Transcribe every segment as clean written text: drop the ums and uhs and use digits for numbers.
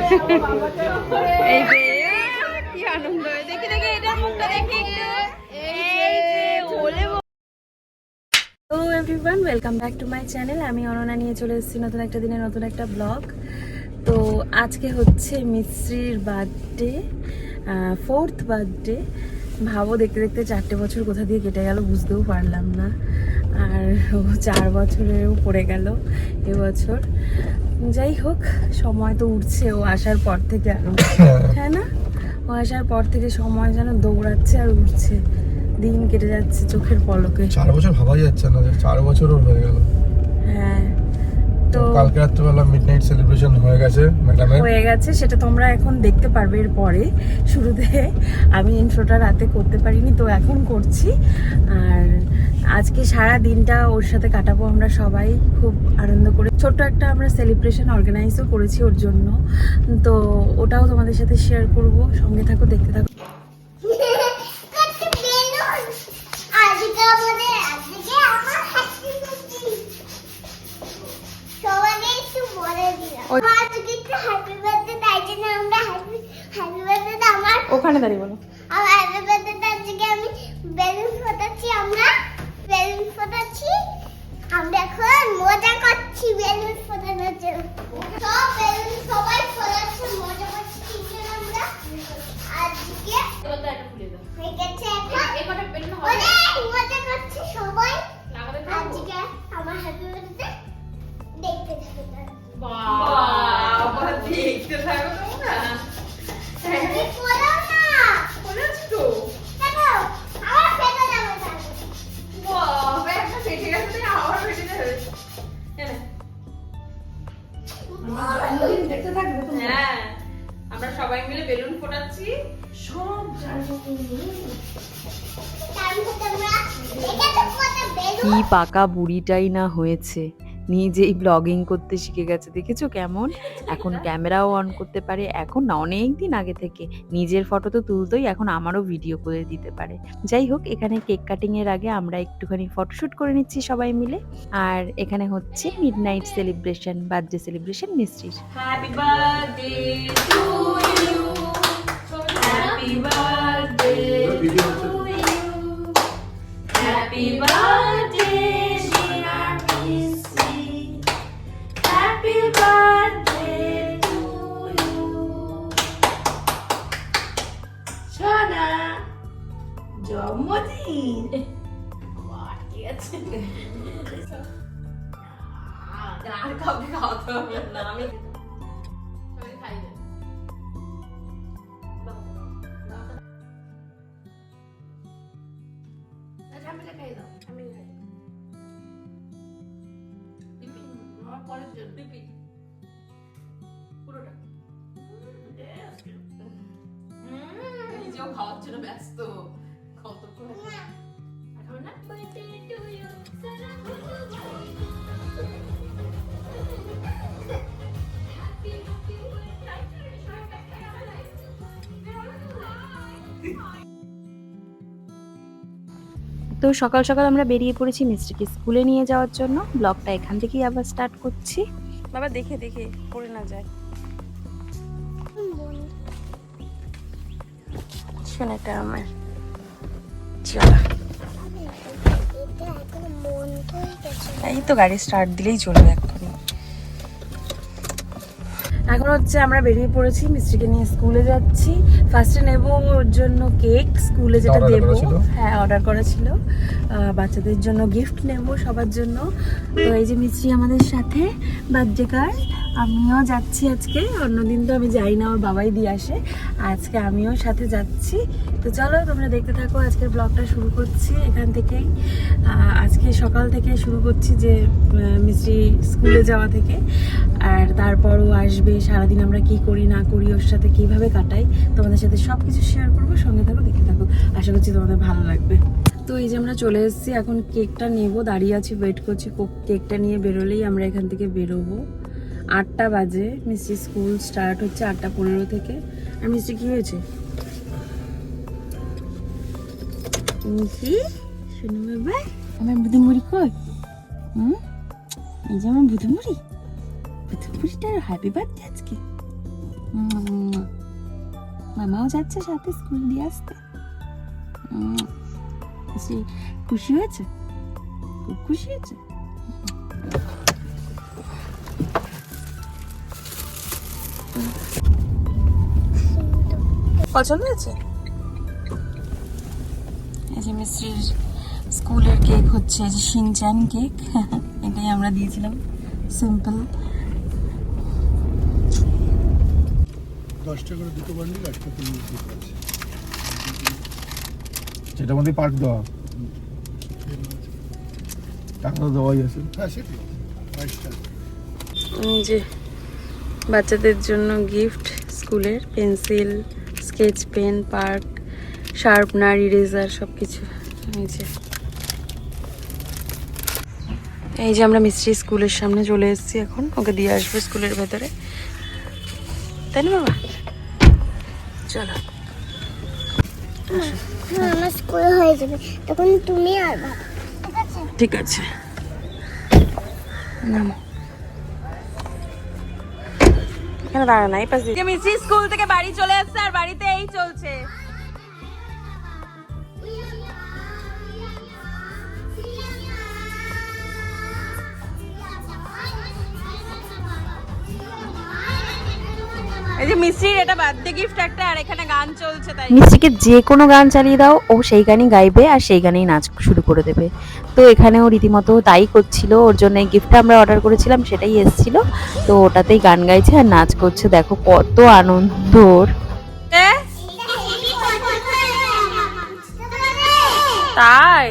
এই যে কি আনন্দ, দেখি দেখি এটার মুখটা দেখি একটু। এই যে ওলে তো everyone, welcome back to my channel. আমি অনন্যা নিয়ে চলে এসেছি নতুন একটা দিনে নতুন একটা ব্লগ। তো আজকে হচ্ছে মিস্ত্রির বার্থডে, 4th বার্থডে। ভাবো দেখতে দেখতে 4টে বছর কোথা দিয়ে কেটে গেল বুঝতেও পারলাম না। আর ও 4 বছরেও পড়ে গেল এবছর। যাই হোক, সময় তো উঠছে ও আসার পর থেকে আরো, হ্যাঁ না? ও আসার পর থেকে সময় যেন দৌড়াচ্ছে আর উঠছে, দিন কেটে যাচ্ছে চোখের পলকে। 4 বছর ভাবাই যাচ্ছে না যে 4 বছরও হয়ে গেল। হ্যাঁ, তো কালকে রাত্রিবেলা মিডনাইট সেলিব্রেশন হয়ে গেছে ম্যাডামের। হয়ে গেছে, সেটা তোমরা এখন দেখতে পারবে এর পরে। শুরুতে আমি ইন্ট্রোটা রাতে করতে পারিনি, তো এখন করছি। আর আজকে সারা দিনটা ওর সাথে কাটাবো আমরা সবাই খুব আনন্দ করে। ছোট্ট একটা আমরা সেলিব্রেশন অর্গানাইজও করেছি ওর জন্য, তো ওটাও তোমাদের সাথে শেয়ার করব। সঙ্গে থাকো, দেখতে থাকো। ওখানে দাঁড়িয়ে বলো। আমরা এখন মজা করছি বেলুন ফোটানোর জন্য। সব বেলুন সবাই ফোটাচ্ছে, মজা করছি আমরা আজকে। হয়ে গেছে এখন অনেক মজা করছি সবাই আজকে। আমার হ্যাপি বার্থডে দেখতে থাকো। বাবা দেখতে থাকো তোমরা। তুমি ফোটাও না, বলেছি তো দেখো আমার ফেটা যাবে না। বাবা একটা ফেটে গেছে, আবার ফেটে যাবে। দেখতে থাকবে তো। হ্যাঁ, আমরা সবাই মিলে বেলুন ফোটাচ্ছি। সব জানো। কি পাকা বুড়িটাই না হয়েছে, নিজেই ব্লগিং করতে শিখে গেছে। দেখেছো কেমন এখন ক্যামেরাও অন করতে পারে। এখন না, অনেক দিন আগে থেকে নিজের ফটো তো তুলতোই, এখন আমারও ভিডিও করে দিতে পারে। যাই হোক, এখানে কেক কাটিং এর আগে আমরা একটুখানি ফটোশুট করে নিচ্ছি সবাই মিলে। আর এখানে হচ্ছে মিডনাইট সেলিব্রেশন, বার্থডে সেলিব্রেশন মিস্ত্রির। Happy birthday to you, happy birthday to you, happy birthday dear Mistri, happy birthday to you. সোনা জন্মদিন ঠিক আছে, আর কাউকে খাওয়াতে হবে না, আমি খাই না। আমি খাই দাও, আমি খাই। পিপি আমার পরের জন্য, পিপি পুরোটা নিজেও খাওয়ার জন্য ব্যস্ত। কতক্ষণ খাবে না? তো সকাল সকাল আমরা বেরিয়ে পড়েছি মিস্ত্রিকে স্কুলে নিয়ে যাওয়ার জন্য। ব্লগটা এখান থেকেই আবার স্টার্ট করছি। বাবা দেখে দেখে পড়ে না যায়। শোনাটা আমার চলো, এই তো গাড়ি স্টার্ট দিলেই চলবে এক্ষুনি। এখন হচ্ছে আমরা বেরিয়ে পড়েছি, মিস্ত্রিকে নিয়ে স্কুলে যাচ্ছি। ফার্স্টে নেব ওর জন্য কেক, স্কুলে যেটা দেবো। হ্যাঁ, অর্ডার করা ছিল। বাচ্চাদের জন্য গিফট নেব সবার জন্য। তো এই যে মিস্ত্রি আমাদের সাথে, বার্থডে কার্ড। আমিও যাচ্ছি আজকে, অন্যদিন তো আমি যাই না, ওর বাবাই দিয়ে আসে। আজকে আমিও সাথে যাচ্ছি। তো চলো তোমরা দেখতে থাকো, আজকের ব্লগটা শুরু করছি এখান থেকেই। আজকে সকাল থেকে শুরু করছি, যে মিস্ত্রি স্কুলে যাওয়া থেকে। আর তারপরও আসবে, সারাদিন আমরা কি করি না করি, ওর সাথে কিভাবে কাটাই, তোমাদের সাথে সব কিছু শেয়ার করবো। সঙ্গে থাকো, দেখতে থাকো, আশা করছি তোমাদের ভালো লাগবে। তো এই যে আমরা চলে এসেছি, এখন কেকটা নেব, দাঁড়িয়ে আছি, ওয়েট করছি। কেকটা নিয়ে বেরোলেই আমরা এখান থেকে বেরোবো। 8টা বাজে, মিস্ত্রি স্কুল স্টার্ট হচ্ছে 8:15 থেকে। আর মিস্ত্রি কি হয়েছে? শোনো বাবা, আমার বুধুমুড়ি কই? এই যে আমার বুধুমুড়ি, বুধুমুড়িটার হ্যাপি বার্থডে আজকে। মামাও যাচ্ছে সাথে স্কুল দিয়ে আসতে। খুশি হয়েছে, খুব খুশি হয়েছে। পছন্দ হয়েছে? এই যে মিস্ত্রির স্কুলের কেক হচ্ছে, এই যে শিনচান কেক, এটাই আমরা দিয়েছিলাম, সিম্পল। 10 টাকা করে দুটো বান্ডিল, একটা কিনে দিতে আছে। সেটার মধ্যে পার্ক দেওয়া, টাকা তো দেওয়াই আছে। হ্যাঁ সেটা 22 টাকা। যে বাচ্চাদের জন্য গিফট স্কুলের, pencil, sketch pen, park, sharpener, eraser, সব কিছু। এই যে আমরা মিস্ত্রি স্কুলের সামনে চলে এসেছি, এখন ওকে দিয়ে আসবো স্কুলের ভেতরে, তাই না বাবা? চলো। আমার স্কুল হয়ে যাবে তখন তুমি আর বাবা, ঠিক আছে? ঠিক আছে, নামো। এখানে দাঁড়া না, এই পাশ দিয়ে। মিস্ত্রি স্কুল থেকে বাড়ি চলে আসছে আর বাড়িতে এই চলছে। এই যে মিস্ত্রির এটা বার্থডে গিফট একটা, আর এখানে গান চলছে, তাই মিস্ত্রিকে যে কোনো গান চালিয়ে দাও, ও সেই গানই গাইবে আর সেই গানেই নাচ শুরু করে দেবে। তো এখানেও রীতিমতো তাই করছিল, ওর জন্য এই গিফটটা আমরা অর্ডার করেছিলাম সেটাই এসেছিল, তো ওটাতেই গান গাইছে আর নাচ করছে। দেখো কত আনন্দ ওর। তাই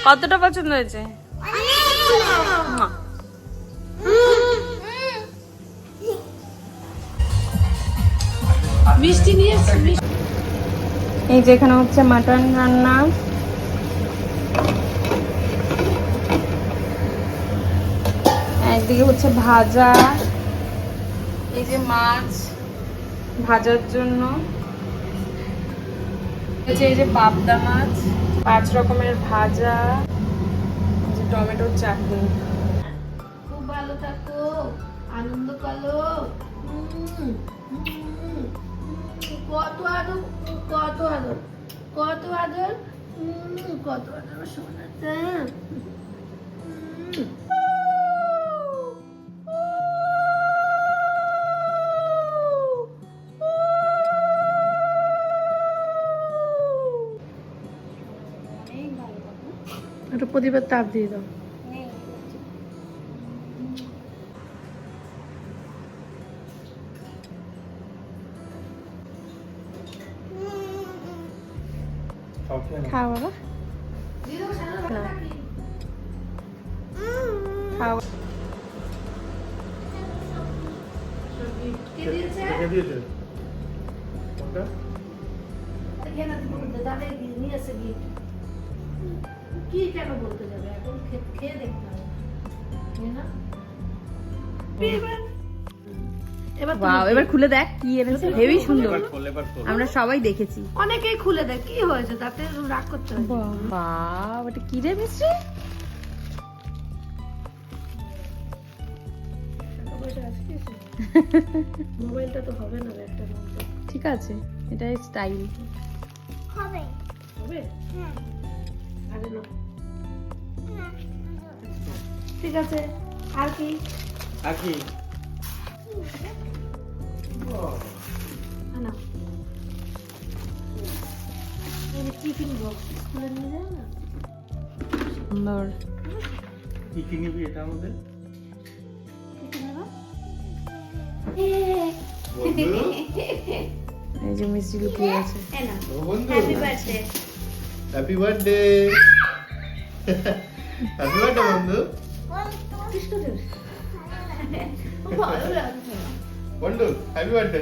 কতটা পছন্দ হয়েছে? মিষ্টি নিয়ে এই যে এখানে হচ্ছে মাটন রান্না, একদিকে হচ্ছে ভাজা, এই যে মাছ ভাজার জন্য, এই যে পাবদা মাছ, 5 রকমের ভাজা, এই যে টমেটোর চাটনি। খুব ভালো থাকো, আনন্দ করো। কত আদর, কত আদর, কত আদর, কত আদর শোনাতে। একটা প্রদীপের তাপ দিয়ে দাও। খাও বাবা, খাও। কে দিয়েছে? কে দিয়েছে? কোনটা? এখানে দাদা নিয়ে এসে গিয়ে কি কেন বলতে যাবে, এখন খেয়ে দেখতে হবে, তাই না? এবার ওয়াও, এবার খুলে দেখ কি এনেছে, হেভি সুন্দর, আমরা সবাই দেখেছি। অনেকেই খুলে দেয়, কি হয়েছে তাতে রাগ করতে হয়? বাহ, এটা কি রে মিস্ত্রি? মোবাইলটা তো হবে না একটা মধ্যে, ঠিক আছে, এটাই স্টাইল। হবে হবে? হ্যাঁ আরে না, না, ঠিক আছে। আর কি? আকি না এই টিফিন বক্স স্কুলে নিয়ে যাও না। সুন্দর। কি কি নিবি এটা আমাদের? টিফিন নেবা? এই যে মিষ্টি লুকিয়ে আছে। Happy birthday. Happy birthday, happy birthday বন্ধু। ভালো লাগছে। বন্ধু হ্যাপি বার্থডে।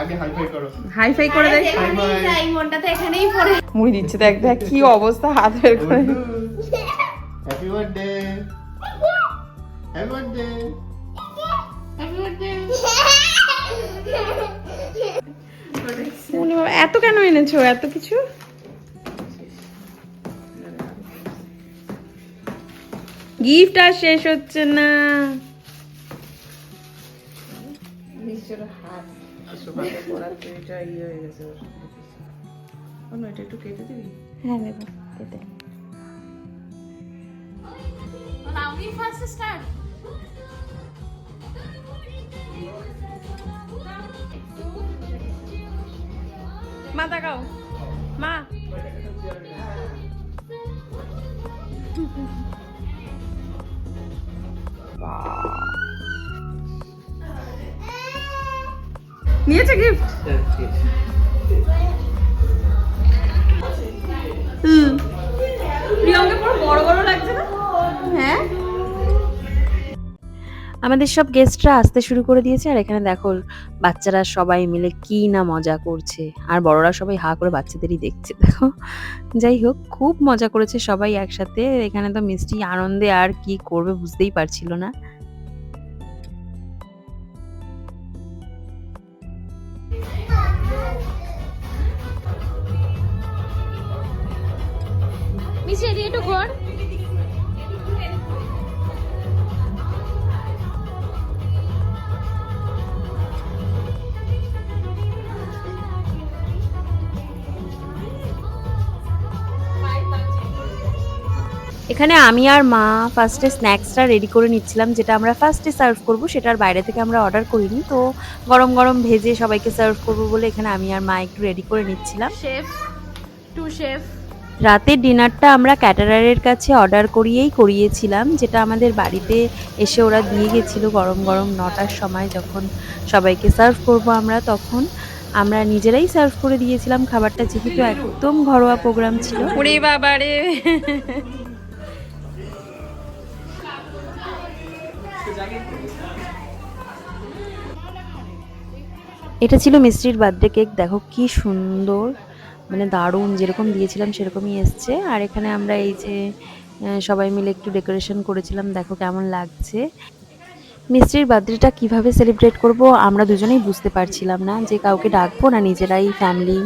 আগে হাই ফাই করো। হাই ফাই করে দেখ। এই মনটা তো এখানেই পড়ে। মুড়ি দিচ্ছে, দেখ দেখ কি অবস্থা, হাত বের করে। Happy birthday, happy birthday. উনি বাবা, এত কেন এনেছো এত কিছু? গিফট আর শেষ হচ্ছে না। ওর হাত সোফাতে পড়াতে এটা ইয়ে হয়ে গেছে ওর। কোনো এটা একটু কেটে দিবি? হ্যাঁ নেব কেটে। আমি ফার্স্ট স্টার্ট মা তাকাও মা। নিয়েছে গিফট? প্রিয়ঙ্কা পুরো বড় বড় লাগছে না? হ্যাঁ আমাদের সব গেস্টরা আসতে শুরু করে দিয়েছে, আর এখানে দেখো বাচ্চারা সবাই মিলে কি না মজা করছে, আর বড়রা সবাই হা করে বাচ্চাদেরই দেখছে। দেখো যাই হোক খুব মজা করেছে সবাই একসাথে। এখানে তো মিষ্টি আনন্দে আর কি করবে বুঝতেই পারছিল না। মিশে দিয়ে একটু ঘর। এখানে আমি আর মা ফার্স্টে স্ন্যাক্সটা রেডি করে নিচ্ছিলাম, যেটা আমরা ফার্স্টে সার্ভ করব। সেটার বাইরে থেকে আমরা অর্ডার করিনি, তো গরম গরম ভেজে সবাইকে সার্ভ করব বলে এখানে আমি আর মা একটু রেডি করে নিচ্ছিলাম। Chef to chef. রাতের ডিনারটা আমরা ক্যাটারারের কাছে অর্ডার করিয়েছিলাম, যেটা আমাদের বাড়িতে এসে ওরা দিয়ে গেছিলো গরম গরম 9টার সময়। যখন সবাইকে সার্ভ করব আমরা, তখন আমরা নিজেরাই সার্ভ করে দিয়েছিলাম খাবারটা, যেহেতু একদম ঘরোয়া প্রোগ্রাম ছিল। ওরে বাবা রে, এটা ছিল মিষ্টির বার্থডে কেক। দেখো কি সুন্দর, মানে দারুণ, যেরকম দিয়েছিলাম সেরকমই এসছে। আর এখানে আমরা এই যে সবাই মিলে একটু ডেকোরেশন করেছিলাম, দেখো কেমন লাগছে। মিষ্টির বার্থডেটা কিভাবে সেলিব্রেট করব আমরা দুজনেই বুঝতে পারছিলাম না, যে কাউকে ডাকবো না নিজেরাই ফ্যামিলি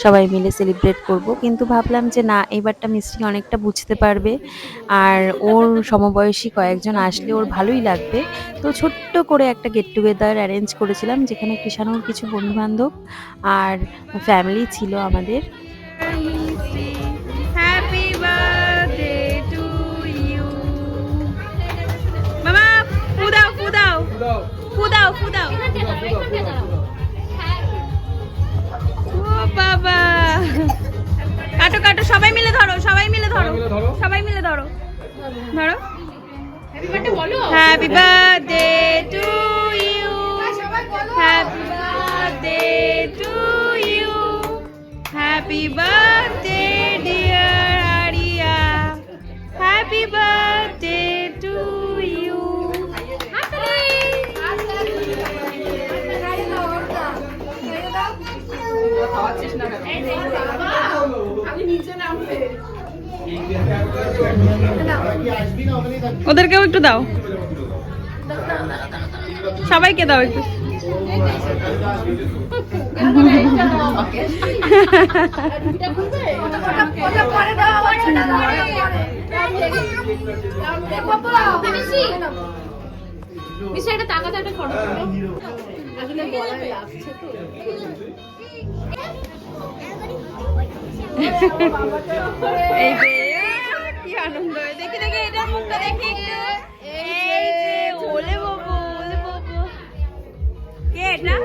সবাই মিলে সেলিব্রেট করব। কিন্তু ভাবলাম যে না, এবারটা মিষ্টি অনেকটা বুঝতে পারবে, আর ওর সমবয়সী কয়েকজন আসলে ওর ভালোই লাগবে। তো ছোট্ট করে একটা গেট টুগেদার অ্যারেঞ্জ করেছিলাম, যেখানে কৃষাণুর কিছু বন্ধুবান্ধব আর ফ্যামিলি ছিল আমাদের। Happy birthday to you. মামা ফুদাও ফুদাও ফুদাও ফুদাও। ও বাবা, কাটো কাটো, সবাই মিলে ধরো, সবাই মিলে ধরো, সবাই মিলে ধরো, ধরো। Happy birthday to you, happy birthday to you, happy birthday dear Aria, happy birthday to you. ওদেরকেও একটু দাও, সবাইকে দাও একটু। মিশে এটা টাকা একটা ফটো আসলে গলায় লাগছে তো। এই যে কি আনন্দ, দেখি দেখি এটার মুখটা দেখি একটু। এই যে ওলে বাবু, ওলে বাবু, কে এটা?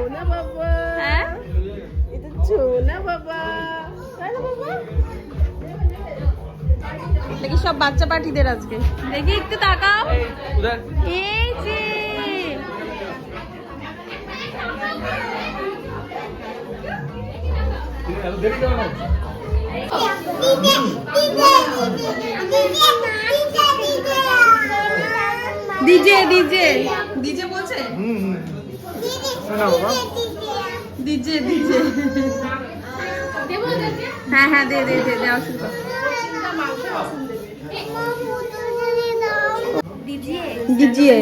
হ্যাঁ এটা ছোনা বাবা, তাই না বাবা? দেখি সব বাচ্চা পার্টিদের আজকে, দেখি একটু তাকাও। এই যে ডিজে ডিজে ডিজে বলছে, ডিজে ডিজে। হ্যাঁ হ্যাঁ দে দে দে, দেওয়া শুরু কর। ডিজিয়ে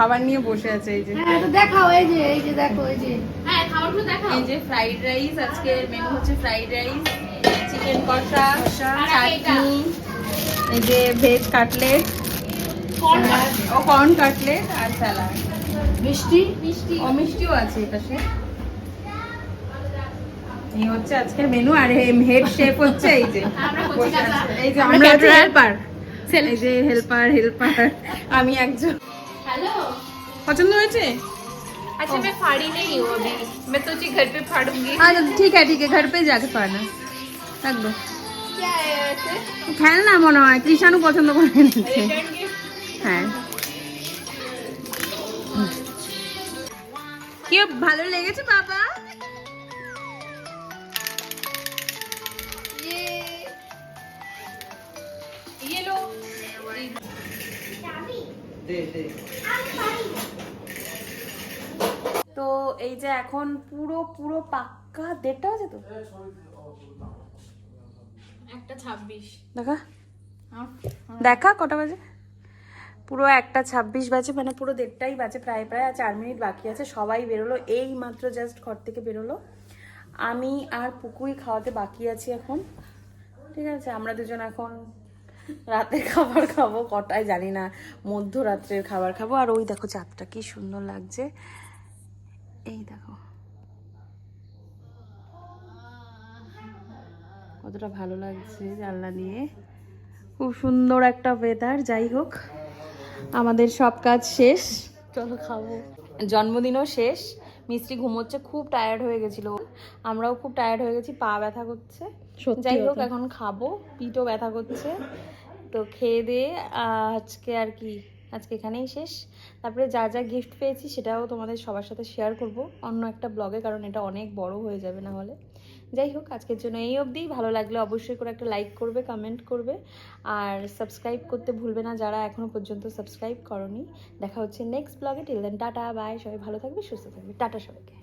খাবার নিয়ে বসে আছে। এই যে দেখাও, এই যে এই যে দেখো, এই যে খাবারগুলো দেখাও। এই যে ফ্রাইড রাইস, আজকের মেনু হচ্ছে ফ্রাইড রাইস, চিকেন কষা, চাটনি, এই যে ভেজ কাটলেট, ও কর্ন কাটলেট আর স্যালাড, মিষ্টি ও মিষ্টিও আছে এটা সে। এই হচ্ছে আজকের মেনু। আর হেড শেফ হচ্ছে এই যে এই যে আমরা হেল্পার, এই যে হেল্পার আমি একজন। हेलो পছন্দ হয়েছে? अच्छा मैं फाड़ी नहीं हूँ अभी, मैं तुझे घर पे फाड़ूंगी। আচ্ছা ঠিক আছে ঘর পে যাকে পানা থাকবো। क्या है वैसे? খেলনা মনে হয় কৃষাণু পছন্দ করে এনেছে। Return gift. হ্যাঁ কি ভালো লেগেছে বাবা? ये लो। তো এই যে এখন পুরো পুরো পাক্কা 1:30 বাজে তো একটা 26। দেখা দেখা কটা বাজে? পুরো 1:26 বাজে, মানে পুরো 1:30 বাজে, প্রায় প্রায় আর 4 মিনিট বাকি আছে। সবাই বেরোলো, এই মাত্র জাস্ট ঘর থেকে বেরোলো। আমি আর পুকুই খাওয়াতে বাকি আছি এখন। ঠিক আছে, আমরা দুজন এখন রাতের খাবার খাবো, কটায় জানি না, মধ্যরাত্রের খাবার খাবো। আর ওই দেখো চাঁদটা কি সুন্দর লাগছে, এই দেখো কতটা ভালো লাগছে জানলা দিয়ে, খুব সুন্দর একটা ওয়েদার। যাই হোক, আমাদের সব কাজ শেষ, চলো খাবো। জন্মদিনও শেষ, মিস্ত্রি ঘুমোচ্ছে, খুব টায়ার্ড হয়ে গেছিলো, আমরাও খুব টায়ার্ড হয়ে গেছি, পা ব্যথা করছে। যাই হোক এখন খাবো, পিঠও ব্যথা করছে। তো খেয়ে দিয়ে আজকে আর কি, আজকে এখানেই শেষ। তারপরে যা যা গিফট পেয়েছি সেটাও তোমাদের সবার সাথে শেয়ার করব অন্য একটা ব্লগে, কারণ এটা অনেক বড় হয়ে যাবে না হলে। যাই হোক, আজকের জন্য এই অবধি। ভালো লাগলে অবশ্যই করে একটা লাইক করবে, কমেন্ট করবে, আর সাবস্ক্রাইব করতে ভুলবে না যারা এখনও পর্যন্ত সাবস্ক্রাইব করনি। দেখা হচ্ছে নেক্সট ব্লগে। টিল দেন টাটা বাই, সবাই ভালো থাকবে, সুস্থ থাকবে, টাটা সবাইকে।